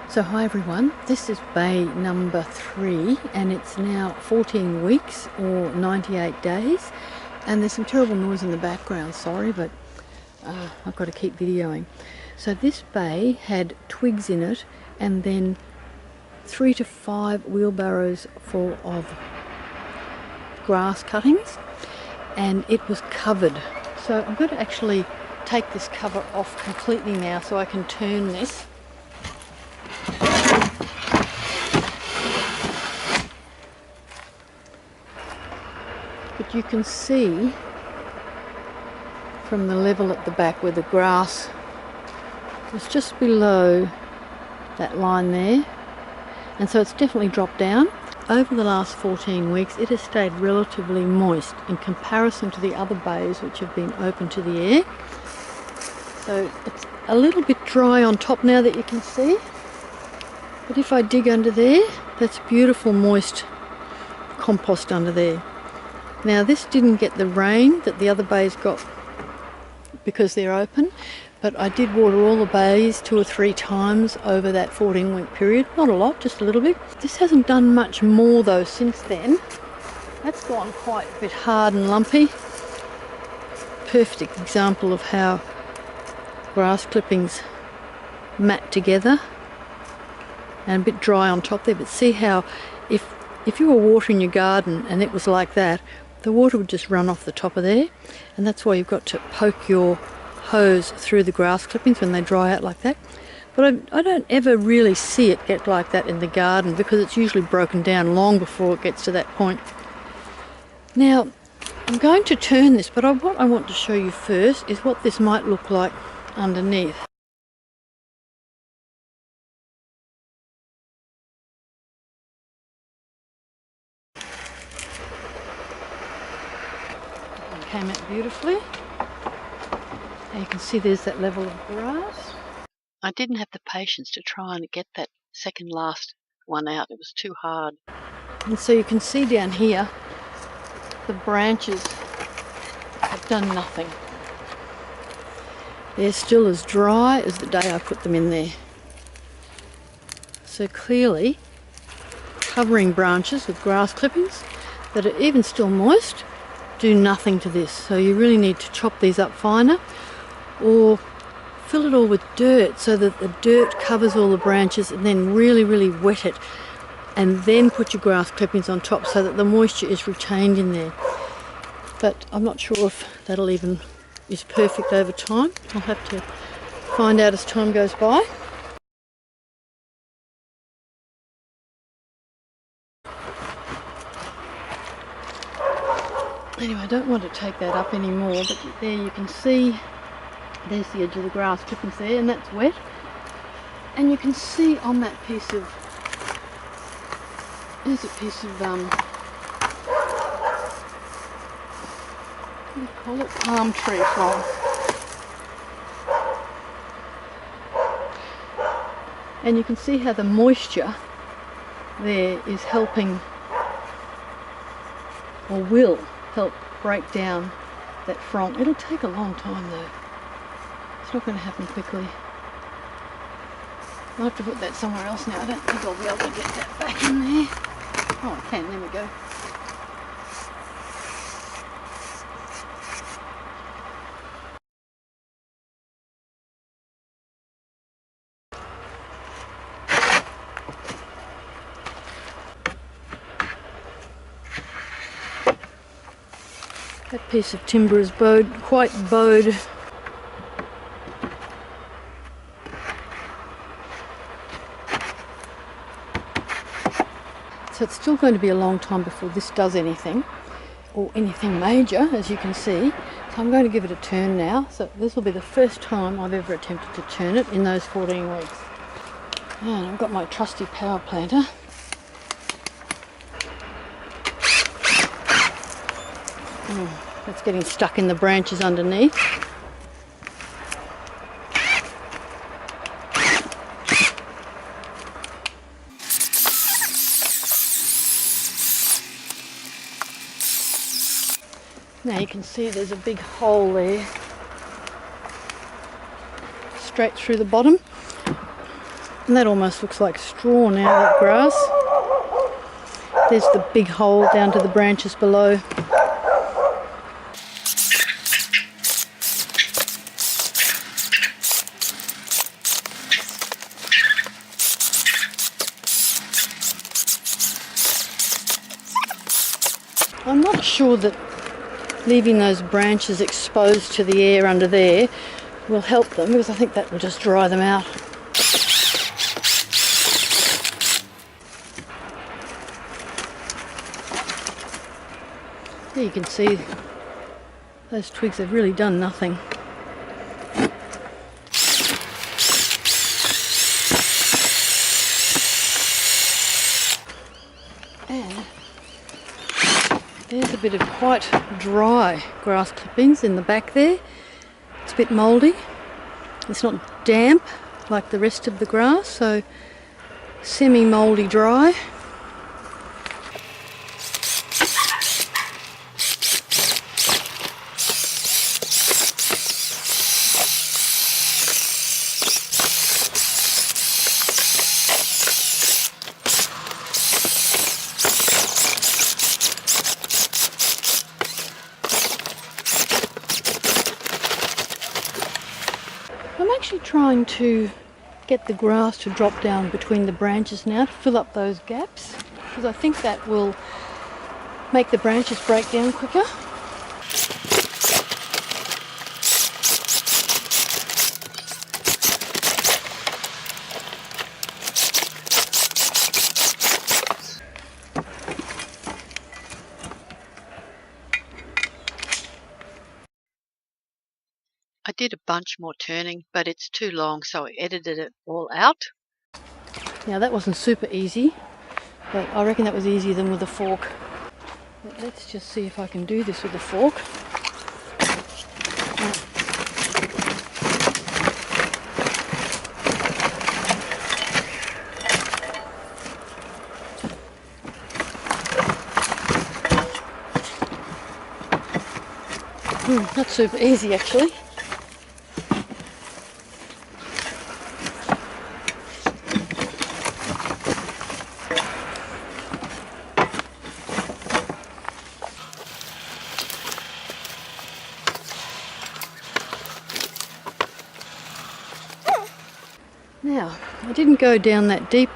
So hi everyone, this is bay number 3 and it's now 14 weeks or 98 days and there's some terrible noise in the background, sorry, but I've got to keep videoing. So this bay had twigs in it and then 3 to 5 wheelbarrows full of grass cuttings, and it was covered. So I'm going to actually take this cover off completely now so I can turn this. But you can see from the level at the back where the grass was just below that line there, and so it's definitely dropped down. Over the last 14 weeks it has stayed relatively moist in comparison to the other bays which have been open to the air. So it's a little bit dry on top now that you can see, but if I dig under there, that's beautiful moist compost under there. Now this didn't get the rain that the other bays got because they're open, but I did water all the bays 2 or 3 times over that 14-week period. Not a lot, just a little bit. This hasn't done much more though since then. That's gone quite a bit hard and lumpy. Perfect example of how grass clippings mat together, and a bit dry on top there, but see how if you were watering your garden and it was like that, the water would just run off the top of there, and that's why you've got to poke your hose through the grass clippings when they dry out like that. But I don't ever really see it get like that in the garden because it's usually broken down long before it gets to that point. Now I'm going to turn this, but what I want to show you first is what this might look like underneath. Came out beautifully. Now you can see there's that level of grass. I didn't have the patience to try and get that second last one out. It was too hard. And so you can see down here the branches have done nothing. They're still as dry as the day I put them in there. So clearly covering branches with grass clippings that are even still moist do nothing to this. So you really need to chop these up finer or fill it all with dirt so that the dirt covers all the branches, and then really wet it and then put your grass clippings on top so that the moisture is retained in there. But I'm not sure if that'll even is perfect over time. I'll have to find out as time goes by. Anyway, I don't want to take that up anymore, but there you can see there's the edge of the grass clippings there, and that's wet. And you can see on that piece of, there's a piece of what do you call it? Palm tree frond. And you can see how the moisture there is helping, or will help break down that frond. It'll take a long time though. It's not going to happen quickly. I'll have to put that somewhere else now. I don't think I'll be able to get that back in there. Oh, I can. There we go. That piece of timber is quite bowed. So it's still going to be a long time before this does anything, or anything major, as you can see. So I'm going to give it a turn now. So this will be the first time I've ever attempted to turn it in those 14 weeks. And I've got my trusty power planter. That's getting stuck in the branches underneath. Now you can see there's a big hole there, straight through the bottom. And that almost looks like straw now, that grass. There's the big hole down to the branches below. I'm not sure that leaving those branches exposed to the air under there will help them, because I think that will just dry them out. There you can see those twigs have really done nothing. And there's a bit of quite dry grass clippings in the back there. It's a bit mouldy. It's not damp like the rest of the grass, so semi-mouldy dry. I'm actually trying to get the grass to drop down between the branches now to fill up those gaps, because I think that will make the branches break down quicker. I did a bunch more turning, but it's too long, so I edited it all out. Now that wasn't super easy, but I reckon that was easier than with a fork. But let's just see if I can do this with a fork. Not super easy actually. Now, I didn't go down that deep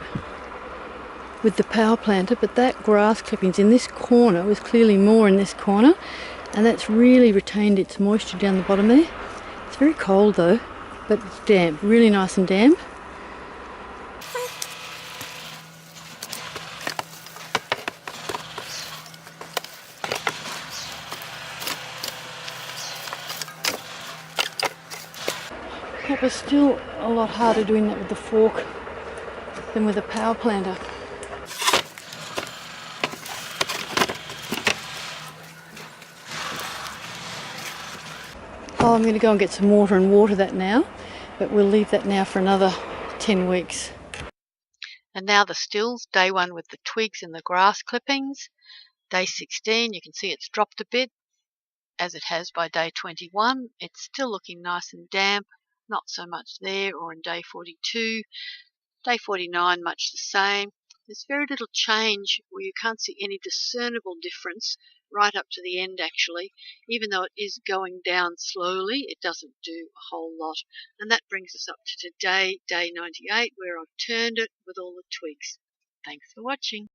with the power planter, but that grass clippings in this corner was clearly more in this corner, and that's really retained its moisture down the bottom there. It's very cold though, but it's damp, really nice and damp. It was still a lot harder doing that with the fork than with a power planter. Oh, I'm going to go and get some water and water that now, but we'll leave that now for another 10 weeks. And now the stills, day 1 with the twigs and the grass clippings. Day 16, you can see it's dropped a bit, as it has by day 21. It's still looking nice and damp, not so much there, or in day 42. Day 49, much the same. There's very little change where you can't see any discernible difference right up to the end actually. Even though it is going down slowly, it doesn't do a whole lot. And that brings us up to today, day 98, where I've turned it with all the twigs. Thanks for watching.